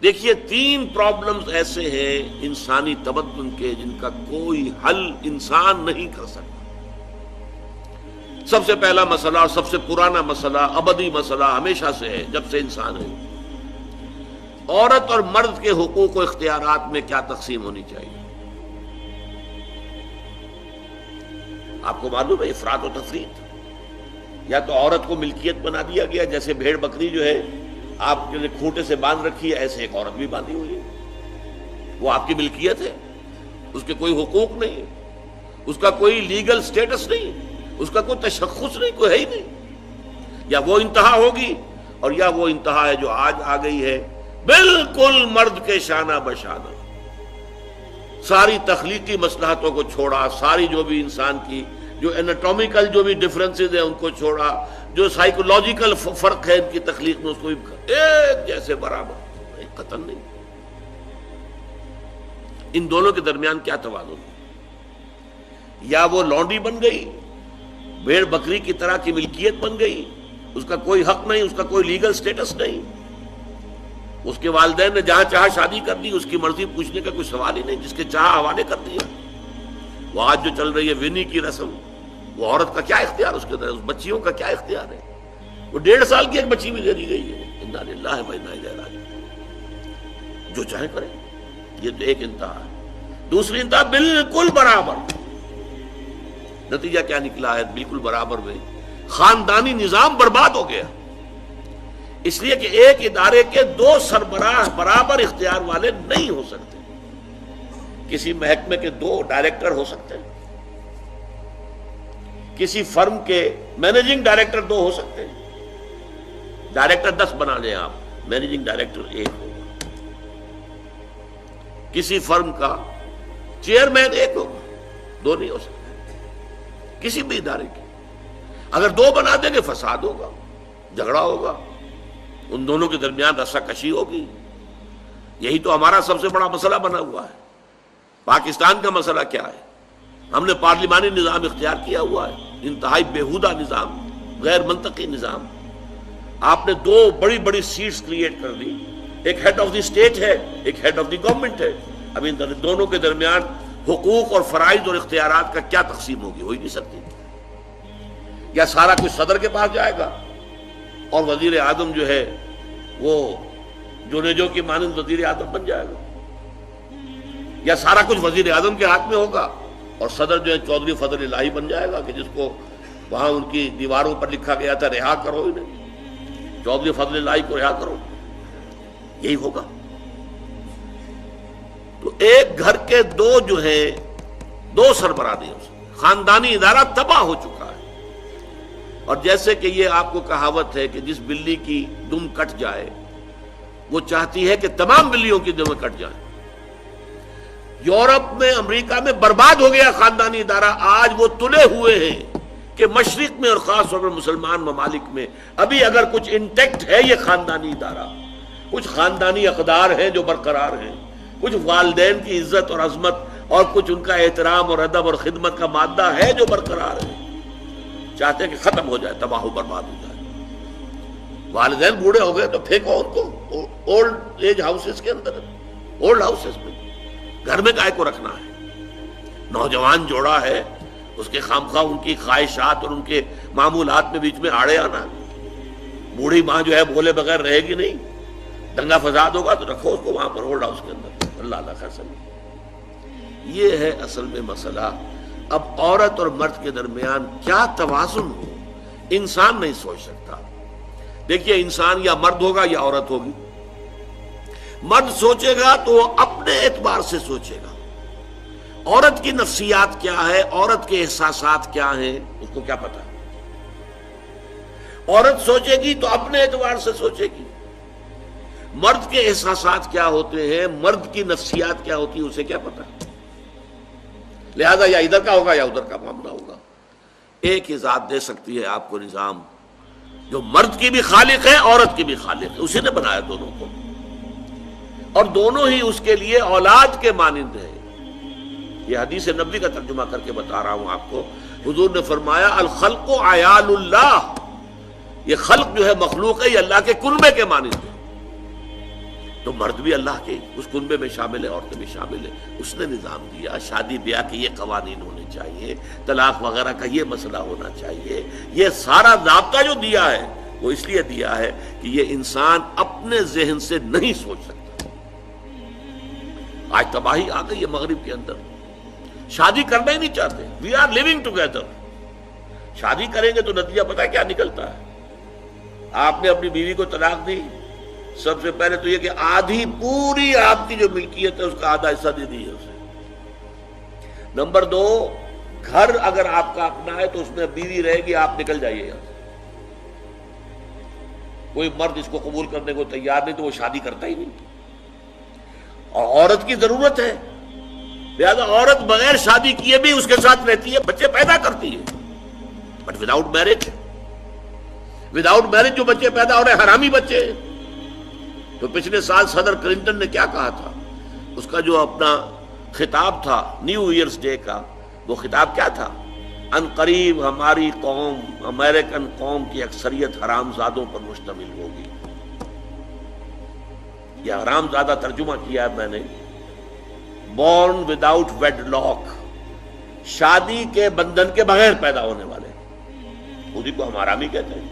دیکھیے 3 پرابلمز ایسے ہیں انسانی تمدن کے جن کا کوئی حل انسان نہیں کر سکتا۔ سب سے پہلا مسئلہ اور سب سے پرانا مسئلہ، ابدی مسئلہ ہمیشہ سے ہے جب سے انسان ہے، عورت اور مرد کے حقوق و اختیارات میں کیا تقسیم ہونی چاہیے۔ آپ کو معلوم ہے افراط و تفریط، یا تو عورت کو ملکیت بنا دیا گیا، جیسے بھیڑ بکری جو ہے آپ کے کھوٹے سے باندھ رکھی ہے، ایسے ایک عورت بھی باندھی ہوئی ہے، وہ آپ کی ملکیت ہے، اس کے کوئی حقوق نہیں ہے، اس کا کوئی لیگل سٹیٹس نہیں، اس کا کوئی تشخص نہیں، کوئی ہے ہی نہیں۔ یا وہ انتہا ہوگی اور یا وہ انتہا ہے جو آج آ گئی ہے، بالکل مرد کے شانہ بشانہ، ساری تخلیقی مصلحتوں کو چھوڑا، ساری جو بھی انسان کی جو انیٹومیکل جو بھی ڈفرنسز ہیں ان کو چھوڑا، جو سائیکولوجیکل فرق ہے ان کی تخلیق میں، اس کو بھی ایک جیسے برابر، ایک قطن نہیں۔ ان دونوں کے درمیان کیا توازن ہے؟ یا وہ لونڈی بن گئی، بھیڑ بکری کی طرح کی ملکیت بن گئی، اس کا کوئی حق نہیں، اس کا کوئی لیگل سٹیٹس نہیں، اس کے والدین نے جہاں چاہا شادی کر دی، اس کی مرضی پوچھنے کا کوئی سوال ہی نہیں، جس کے چاہا حوالے کر دیا۔ وہ آج جو چل رہی ہے ونی کی رسم، وہ عورت کا کیا اختیار اس کے اندر ہے، اس بچیوں کا کیا اختیار ہے؟ وہ 1.5 سال کی ایک بچی بھی دے دی گئی ہے، انا للہ و انا الیہ راجعون، جو چاہے کرے۔ یہ تو ایک انتہا ہے۔ دوسری انتہا بالکل برابر، نتیجہ کیا نکلا ہے؟ بالکل برابر میں خاندانی نظام برباد ہو گیا، اس لیے کہ ایک ادارے کے 2 سربراہ برابر اختیار والے نہیں ہو سکتے۔ کسی محکمے کے 2 ڈائریکٹر ہو سکتے ہیں، کسی فرم کے مینیجنگ ڈائریکٹر 2 ہو سکتے ہیں، ڈائریکٹر 10 بنا لیں آپ، مینیجنگ ڈائریکٹر 1 ہوگا۔ کسی فرم کا چیئرمین 1 ہوگا، 2 نہیں ہو سکتے کسی بھی ادارے کے۔ اگر 2 بنا دیں گے فساد ہوگا، جھگڑا ہوگا، ان دونوں کے درمیان رسا کشی ہوگی۔ یہی تو ہمارا سب سے بڑا مسئلہ بنا ہوا ہے۔ پاکستان کا مسئلہ کیا ہے؟ ہم نے پارلیمانی نظام اختیار کیا ہوا ہے، انتہائی بیہودہ نظام، غیر منطقی نظام۔ آپ نے 2 بڑی بڑی سیٹس کریٹ کر دی، ایک ہیڈ آف دی اسٹیٹ ہے، ایک ہیڈ آف دی گورنمنٹ ہے۔ اب ان دونوں کے درمیان حقوق اور فرائض اور اختیارات کا کیا تقسیم ہوگی؟ ہو ہی نہیں سکتی۔ یا سارا کچھ صدر کے پاس جائے گا اور وزیر اعظم جو ہے وہ جونیجو کی مانند وزیر اعظم بن جائے گا، یا سارا کچھ وزیر اعظم کے ہاتھ میں ہوگا اور صدر جو ہے چودھری فضل الہی بن جائے گا، کہ جس کو وہاں ان کی دیواروں پر لکھا گیا تھا رہا کرو انہیں، چودھری فضل الہی کو رہا کرو، یہی ہوگا۔ تو ایک گھر کے 2 جو ہیں 2 سربراہ نہیں ہو سکتے، خاندانی ادارہ تباہ ہو چکا ہے۔ اور جیسے کہ یہ آپ کو کہاوت ہے کہ جس بلی کی دم کٹ جائے وہ چاہتی ہے کہ تمام بلیوں کی دمیں کٹ جائیں۔ یورپ میں، امریکہ میں برباد ہو گیا خاندانی ادارہ، آج وہ تلے ہوئے ہیں کہ مشرق میں اور خاص طور پر مسلمان ممالک میں ابھی اگر کچھ انٹیکٹ ہے یہ خاندانی ادارہ، کچھ خاندانی اقدار ہیں جو برقرار ہیں، کچھ والدین کی عزت اور عظمت اور کچھ ان کا احترام اور ادب اور خدمت کا مادہ ہے جو برقرار ہے۔ چاہتے ہیں کہ ختم ہو جائے، تباہ و برباد ہو جائے۔ والدین بوڑھے ہو گئے تو پھینکو ان کو اولڈ ایج ہاؤسز کے اندر، اولڈ ہاؤسز میں، گھر میں کائے کو رکھنا ہے؟ نوجوان جوڑا ہے، اس کے خامخواہ ان کی خواہشات اور ان کے معمولات میں بیچ میں آڑے آنا۔ بوڑھی ماں جو ہے بولے بغیر رہے گی نہیں، دنگا فساد ہوگا تو رکھو اس کو وہاں پر اولڈ ہاؤس کے اندر۔ اللہ اللہ خیر سمجھ۔ یہ ہے اصل میں مسئلہ۔ اب عورت اور مرد کے درمیان کیا توازن ہو، انسان نہیں سوچ سکتا۔ دیکھیے انسان یا مرد ہوگا یا عورت ہوگی۔ مرد سوچے گا تو وہ اپنے اعتبار سے سوچے گا، عورت کی نفسیات کیا ہے، عورت کے احساسات کیا ہیں، اس کو کیا پتا۔ عورت سوچے گی تو اپنے اعتبار سے سوچے گی، مرد کے احساسات کیا ہوتے ہیں، مرد کی نفسیات کیا ہوتی ہے، اسے کیا پتا۔ لہذا یا ادھر کا ہوگا یا ادھر کا معاملہ ہوگا۔ ایک ہی ذات دے سکتی ہے آپ کو نظام، جو مرد کی بھی خالق ہے عورت کی بھی خالق ہے، اسی نے بنایا دونوں کو، اور دونوں ہی اس کے لیے اولاد کے مانند ہیں۔ یہ حدیث نبوی کا ترجمہ کر کے بتا رہا ہوں آپ کو۔ حضور نے فرمایا الخلق عیال اللہ، یہ خلق جو ہے مخلوق ہے، یہ اللہ کے کنبے کے مانند ہے۔ تو مرد بھی اللہ کے اس کنبے میں شامل ہے، عورتیں بھی شامل ہے. اس نے نظام دیا، شادی بیاہ کے یہ قوانین ہونے چاہیے، طلاق وغیرہ کا یہ مسئلہ ہونا چاہیے. یہ سارا ضابطہ جو دیا ہے وہ اس لیے دیا ہے کہ یہ انسان اپنے ذہن سے نہیں سوچ سکتا. آج تباہی آ گئی ہے مغرب کے اندر، شادی کرنا ہی نہیں چاہتے. We are living together. شادی کریں گے تو نتیجہ پتہ ہے کیا نکلتا ہے؟ آپ نے اپنی بیوی کو طلاق دی، سب سے پہلے تو یہ کہ آدھی پوری آپ کی جو ملکیت ہے اس کا آدھا حصہ دے دیے اسے. نمبر 2، گھر اگر آپ کا اپنا ہے تو اس میں بیوی رہے گی، آپ نکل جائیے یہاں سے. کوئی مرد اس کو قبول کرنے کو تیار نہیں تو وہ شادی کرتا ہی نہیں. اور عورت کی ضرورت ہے، لہذا عورت بغیر شادی کیے بھی اس کے ساتھ رہتی ہے، بچے پیدا کرتی ہے. بٹ وداؤٹ میرج جو بچے پیدا ہو رہے ہیں حرامی بچے. تو پچھلے سال صدر کلنٹن نے کیا کہا تھا؟ اس کا جو اپنا خطاب تھا نیو ایئرز ڈے کا، وہ خطاب کیا تھا؟ ان قریب ہماری قوم، امریکن قوم کی اکثریت حرام زادوں پر مشتمل ہوگی. یہ حرام زادہ ترجمہ کیا ہے میں نے، بورن وداؤٹ ویڈ لاک، شادی کے بندھن کے بغیر پیدا ہونے والے. خودی کو ہم حرامی کہتے ہیں،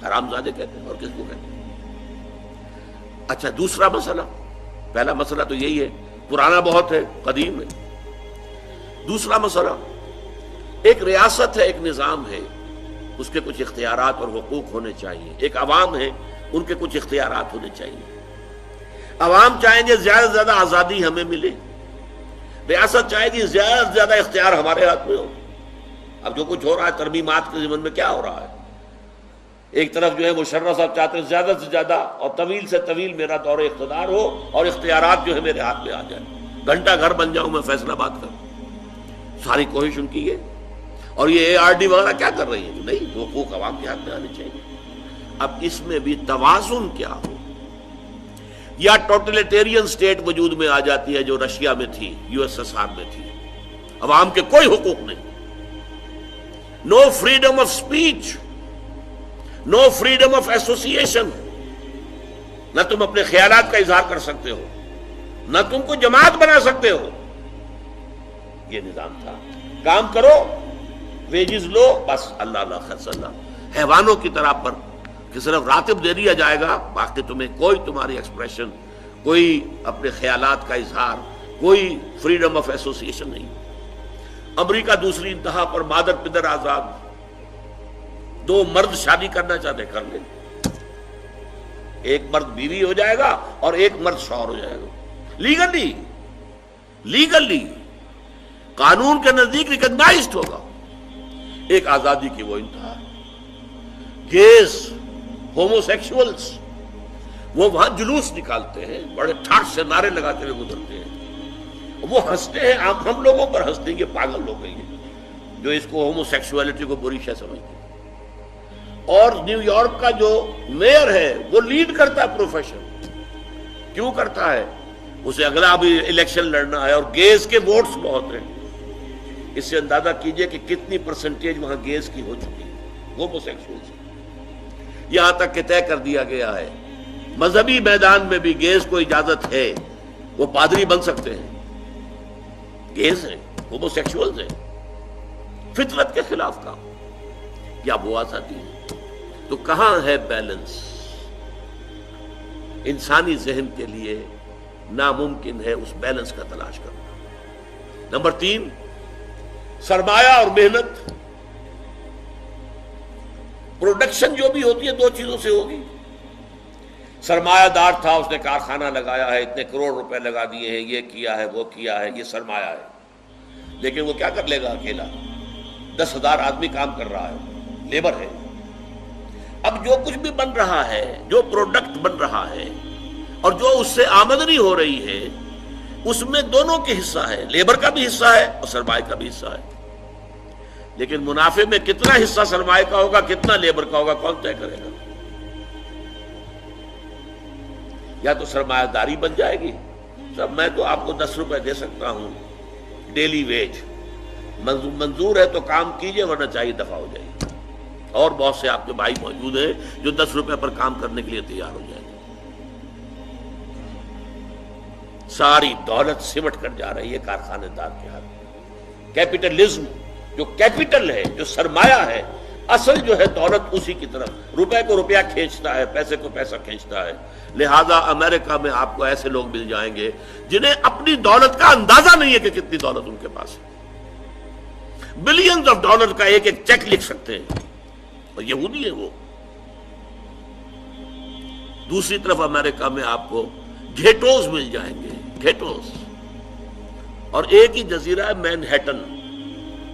حرام زادے کہتے ہیں، اور کس کو کہتے ہیں؟ اچھا دوسرا مسئلہ، پہلا مسئلہ تو یہی ہے، پرانا بہت ہے، قدیم ہے. دوسرا مسئلہ، ایک ریاست ہے، ایک نظام ہے، اس کے کچھ اختیارات اور حقوق ہونے چاہیے. ایک عوام ہے، ان کے کچھ اختیارات ہونے چاہیے. عوام چاہیں گے زیادہ سے زیادہ آزادی ہمیں ملے، ریاست چاہے گی زیادہ سے زیادہ اختیار ہمارے ہاتھ میں ہو. اب جو کچھ ہو رہا ہے ترمیمات کے ضمن میں، کیا ہو رہا ہے؟ ایک طرف جو ہے مشرف صاحب چاہتے ہیں زیادہ سے زیادہ اور طویل سے طویل میرا دور اقتدار ہو اور اختیارات جو ہے میرے ہاتھ میں آ جائے، گھنٹہ گھر بن جاؤں میں فیصلہ بات کروں. ساری کوشش ان کی ہے. اور یہ ARD وغیرہ کیا کر رہی ہیں؟ نہیں، حقوق عوام کے ہاتھ میں آنے چاہیے. اب اس میں بھی توازن کیا ہو؟ یا ٹوٹلیٹیرین سٹیٹ وجود میں آ جاتی ہے جو رشیا میں تھی، USSR میں تھی، عوام کے کوئی حقوق نہیں، no freedom of speech, no freedom of association. نہ تم اپنے خیالات کا اظہار کر سکتے ہو، نہ تم کو جماعت بنا سکتے ہو. یہ نظام تھا. کام کرو، ویجز لو، بس اللہ اللہ خرص اللہ. حیوانوں کی طرح پر کہ صرف راتب دے دیا جائے گا، باقی تمہیں کوئی تمہاری ایکسپریشن، کوئی اپنے خیالات کا اظہار، کوئی فریڈم آف ایسوسیشن نہیں. امریکہ دوسری انتہا پر، مادر پدر آزاد. 2 مرد شادی کرنا چاہتے کر لیں، ایک مرد بیوی ہو جائے گا اور ایک مرد شوہر ہو جائے گا. لیگلی قانون کے نزدیک ریکگنائزڈ ہوگا. ایک آزادی کی وہ انتہا. گیز، ہومو سیکشولز، وہ وہاں جلوس نکالتے ہیں، بڑے ٹھاٹ سے نعرے لگاتے ہوئے گزرتے ہیں. وہ ہنستے ہیں، ہم لوگوں پر ہنستے ہیں، یہ پاگل لوگ ہیں جو اس کو ہومو سیکشولیٹی کو بری شے سمجھتے ہیں. اور نیو یارک کا جو میئر ہے وہ لیڈ کرتا ہے پروفیشن. کیوں کرتا ہے؟ اسے اگلا بھی الیکشن لڑنا ہے اور گیز کے ووٹس بہت ہیں. اس سے اندازہ کیجئے کہ کتنی پرسنٹیج وہاں گیز کی ہو چکی ہے، ہومو سیکشولز. یہاں تک کہ طے کر دیا گیا ہے مذہبی میدان میں بھی گیز کو اجازت ہے، وہ پادری بن سکتے ہیں. گیز ہیں، ہومو سیکشولز ہیں، فطرت کے خلاف کام. کیا وہ آزادی ہے؟ تو کہاں ہے بیلنس؟ انسانی ذہن کے لیے ناممکن ہے اس بیلنس کا تلاش کرنا. نمبر 3، سرمایہ اور محنت. پروڈکشن جو بھی ہوتی ہے 2 چیزوں سے ہوگی. سرمایہ دار تھا، اس نے کارخانہ لگایا ہے، اتنے کروڑ روپے لگا دیے ہیں، یہ کیا ہے، وہ کیا ہے، یہ سرمایہ ہے. لیکن وہ کیا کر لے گا اکیلا؟ 10,000 آدمی کام کر رہا ہے، لیبر ہے. اب جو کچھ بھی بن رہا ہے، جو پروڈکٹ بن رہا ہے اور جو اس سے آمدنی ہو رہی ہے، اس میں دونوں کے حصہ ہے، لیبر کا بھی حصہ ہے اور سرمایہ کا بھی حصہ ہے. لیکن منافع میں کتنا حصہ سرمایہ کا ہوگا، کتنا لیبر کا ہوگا، کون طے کرے گا؟ یا تو سرمایہ داری بن جائے گی، سب میں تو آپ کو 10 روپے دے سکتا ہوں ڈیلی ویج، منظور ہے تو کام کیجئے ورنہ چاہیے دفع ہو جائے گی. اور بہت سے آپ کے بھائی موجود ہیں جو 10 روپے پر کام کرنے کے لیے تیار ہو جائیں گے. ساری دولت سمٹ کر جا رہی ہے کارخانے دار کے ہاتھ میں۔ کیپٹلزم جو کیپٹل ہے، جو سرمایہ ہے، اصل جو ہے دولت اسی کی طرف، روپے کو روپیہ کھینچتا ہے، پیسے کو پیسہ کھینچتا ہے۔ لہذا امریکہ میں آپ کو ایسے لوگ مل جائیں گے جنہیں اپنی دولت کا اندازہ نہیں ہے کہ کتنی دولت ان کے پاس ہے، بلینز آف ڈالر کا ایک ایک چیک لکھ سکتے ہیں، اور یہودی ہے وہ۔ دوسری طرف امریکہ میں آپ کو گھیٹوز مل جائیں گے، گھیٹوز، اور ایک ہی جزیرہ ہے مینہٹن،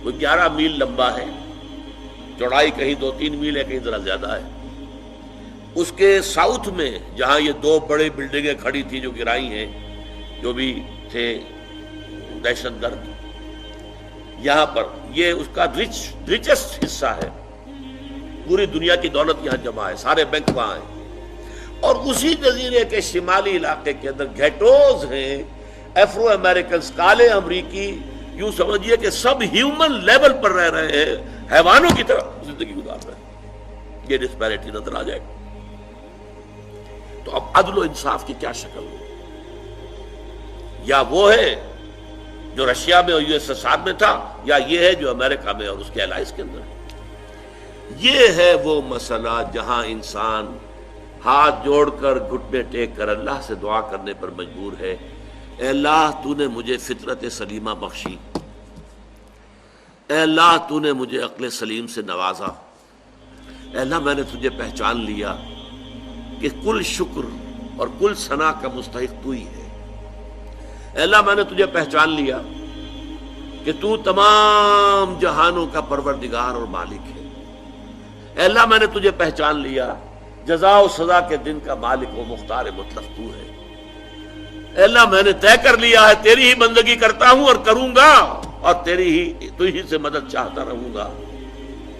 وہ 11 میل لمبا ہے، چوڑائی کہیں 2-3 میل ہے، کہیں ذرا زیادہ ہے۔ اس کے ساؤتھ میں جہاں یہ 2 بڑے بلڈنگیں کھڑی تھی جو گرائی ہیں، جو بھی تھے دہشت گرد، یہاں پر یہ اس کا ریچسٹ حصہ ہے، پوری دنیا کی دولت یہاں جمع ہے، سارے بینک وہاں ہیں۔ اور اسی جزیرے کے شمالی علاقے کے اندر گھیٹوز ہیں، افرو امریکنز، کالے امریکی، یوں سمجھیے کہ سب ہیومن لیول پر رہ رہے ہیں، حیوانوں کی طرح زندگی گزار رہے ہیں۔ یہ ڈسپیرٹی نظر آ جائے گا۔ تو اب عدل و انصاف کی کیا شکل ہو؟ یا وہ ہے جو رشیا میں اور USSR میں تھا، یا یہ ہے جو امریکہ میں اور اس کے الائز کے اندر ہے۔ یہ ہے وہ مسئلہ جہاں انسان ہاتھ جوڑ کر، گھٹنے ٹیک کر اللہ سے دعا کرنے پر مجبور ہے، اے اللہ تو نے مجھے فطرت سلیمہ بخشی، اے اللہ تو نے مجھے عقل سلیم سے نوازا، اے اللہ میں نے تجھے پہچان لیا کہ کل شکر اور کل ثنا کا مستحق تو ہی ہے، اے اللہ میں نے تجھے پہچان لیا کہ تو تمام جہانوں کا پروردگار اور مالک ہے، اے اللہ میں نے تجھے پہچان لیا جزا و سزا کے دن کا مالک و مختار مطلق تو ہے، اے اللہ میں نے طے کر لیا ہے تیری ہی بندگی کرتا ہوں اور کروں گا، اور تو ہی سے مدد چاہتا رہوں گا،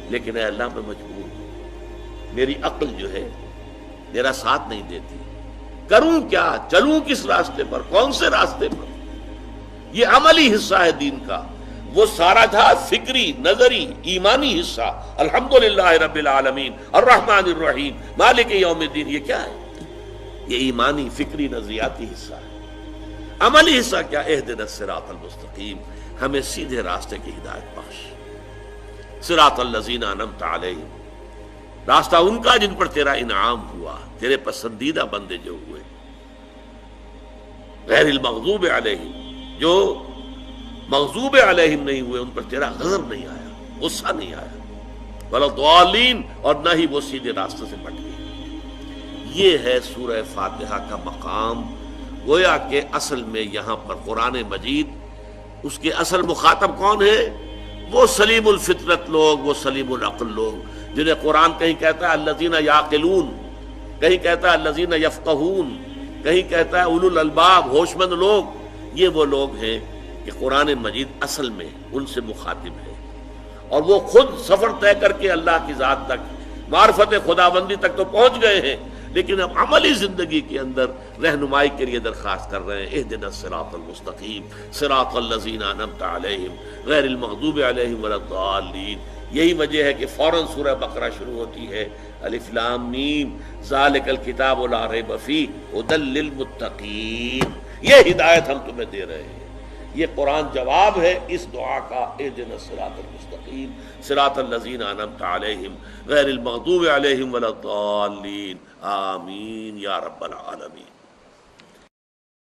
لیکن اے اللہ میں مجبور ہوں، میری عقل جو ہے میرا ساتھ نہیں دیتی، کروں کیا، چلوں کس راستے پر، کون سے راستے پر؟ یہ عملی حصہ ہے دین کا، وہ سارا تھا فکری، نظری، ایمانی حصہ، الحمدللہ رب العالمین الرحمن الرحیم مالک یوم الدین، یہ کیا ہے؟ یہ ایمانی، فکری، نظریاتی حصہ ہے۔ عملی حصہ کیا؟ اہدنا الصراط المستقیم، ہمیں سیدھے راستے کی ہدایت بخش، صراط الذین انعمت علیہم، راستہ ان کا جن پر تیرا انعام ہوا، تیرے پسندیدہ بندے جو ہوئے، غیر المغضوب علیہم، جو مغضوب علیہم نہیں ہوئے، ان پر تیرا غضب نہیں آیا، غصہ نہیں آیا، ولا الضالین، اور نہ ہی وہ سیدھے راستے سے پٹ گئے۔ یہ ہے سورہ فاتحہ کا مقام۔ گویا کہ اصل میں یہاں پر قرآن مجید، اس کے اصل مخاطب کون ہے؟ وہ سلیم الفطرت لوگ، وہ سلیم العقل لوگ، جنہیں قرآن کہیں کہتا ہے الذین یعقلون، کہیں کہتا ہے الذین یفقہون، کہیں کہتا ہے اولو الالباب، ہوش مند لوگ۔ یہ وہ لوگ ہیں کہ قرآن مجید اصل میں ان سے مخاطب ہے، اور وہ خود سفر طے کر کے اللہ کی ذات تک، معرفت خداوندی تک تو پہنچ گئے ہیں، لیکن اب عملی زندگی کے اندر رہنمائی کے لیے درخواست کر رہے ہیں، اہدنا الصراط المستقیم صراط الذین انعمت علیہم غیر المغضوب علیہم ولا الضالین۔ یہی وجہ ہے کہ فوراً سورہ بقرہ شروع ہوتی ہے، الف لام میم ذالک الکتاب لا ریب فیہ ھدی للمتقین، یہ ہدایت ہم تمہیں دے رہے ہیں۔ یہ قرآن جواب ہے اس دعا کا، اہدنا الصراط المستقیم صراط الذین انعمت علیہم غیر المغضوب علیہم ولا الضالین، آمین یا رب العالمین۔